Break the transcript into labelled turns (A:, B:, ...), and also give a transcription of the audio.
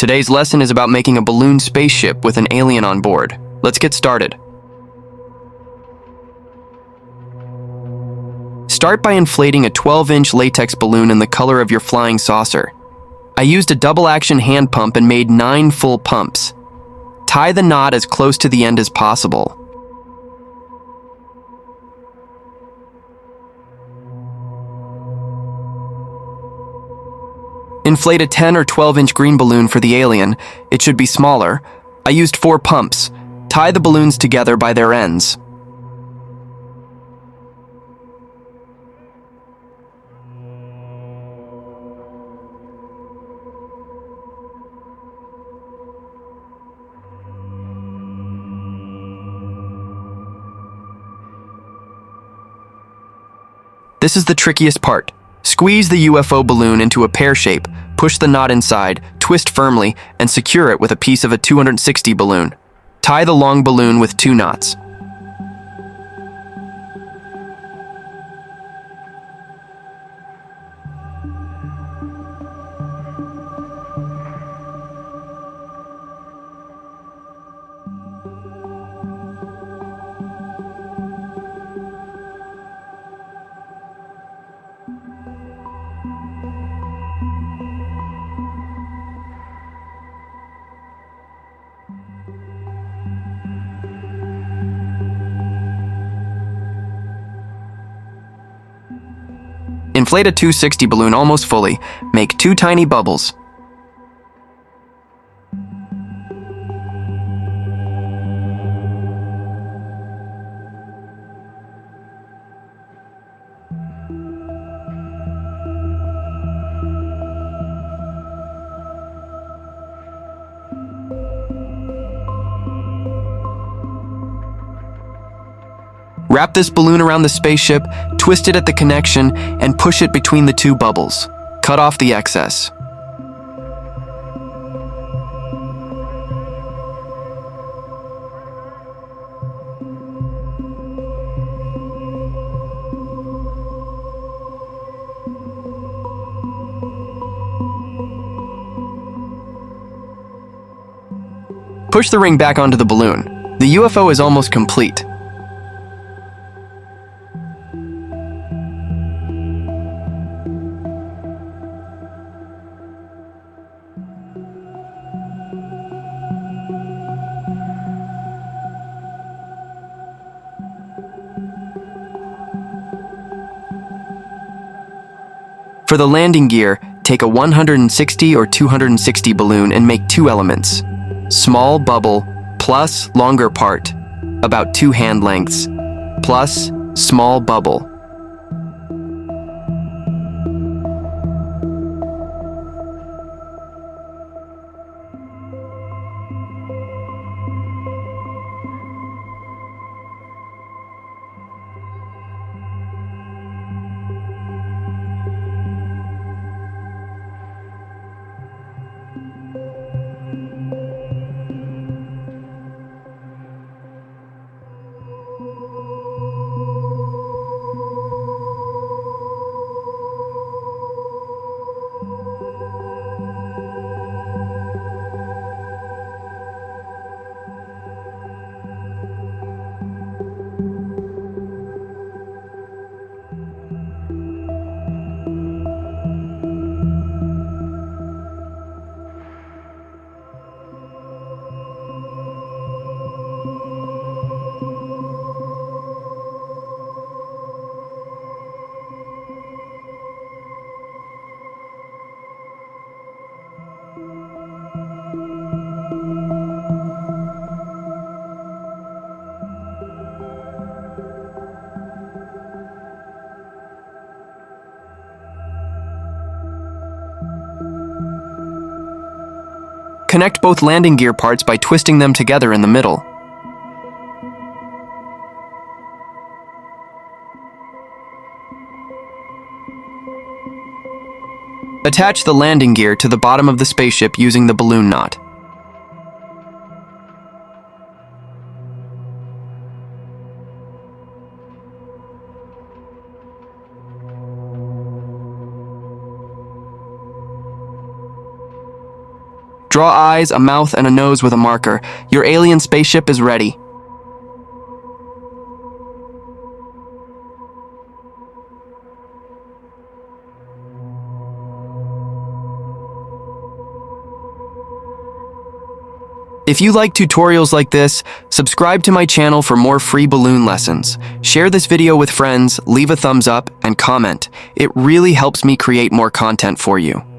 A: Today's lesson is about making a balloon spaceship with an alien on board. Let's get started. Start by inflating a 12-inch latex balloon in the color of your flying saucer. I used a double-action hand pump and made 9 full pumps. Tie the knot as close to the end as possible. Inflate a 10 or 12-inch green balloon for the alien. It should be smaller. I used 4 pumps. Tie the balloons together by their ends. This is the trickiest part. Squeeze the UFO balloon into a pear shape, push the knot inside, twist firmly, and secure it with a piece of a 260 balloon. Tie the long balloon with 2 knots. Inflate a 260 balloon almost fully. Make 2 tiny bubbles. Wrap this balloon around the spaceship, twist it at the connection, and push it between the 2 bubbles. Cut off the excess. Push the ring back onto the balloon. The UFO is almost complete. For the landing gear, take a 160 or 260 balloon and make 2 elements. Small bubble plus longer part, about 2 hand lengths, plus small bubble. Connect both landing gear parts by twisting them together in the middle. Attach the landing gear to the bottom of the spaceship using the balloon knot. Draw eyes, a mouth, and a nose with a marker. Your alien spaceship is ready. If you like tutorials like this, subscribe to my channel for more free balloon lessons. Share this video with friends, leave a thumbs up, and comment. It really helps me create more content for you.